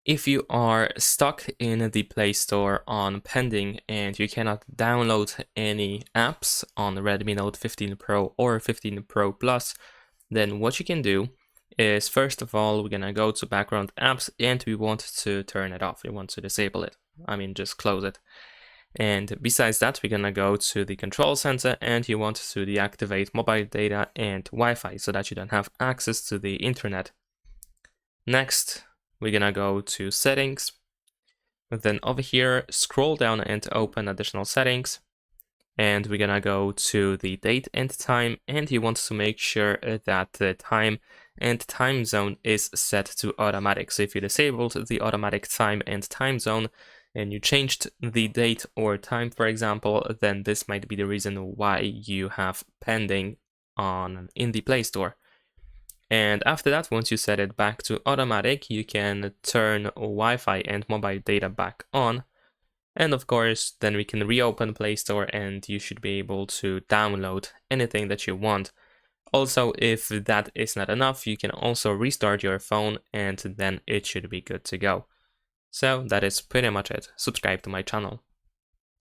If you are stuck in the Play Store on pending and you cannot download any apps on Redmi Note 15 Pro or 15 Pro Plus, then what you can do is, first of all, we're gonna go to background apps and we want to turn it off. We want to disable it. I mean, just close it. And besides that, we're gonna go to the control center and you want to deactivate mobile data and Wi-Fi so that you don't have access to the internet. Next, we're gonna go to settings. Then over here, scroll down and open additional settings. And we're gonna go to the date and time, and you want to make sure that the time and time zone is set to automatic. So if you disabled the automatic time and time zone and you changed the date or time, for example, then this might be the reason why you have pending in the Play Store. And after that, once you set it back to automatic, you can turn Wi-Fi and mobile data back on. And of course, then we can reopen Play Store and you should be able to download anything that you want. Also, if that is not enough, you can also restart your phone and then it should be good to go. So that is pretty much it. Subscribe to my channel.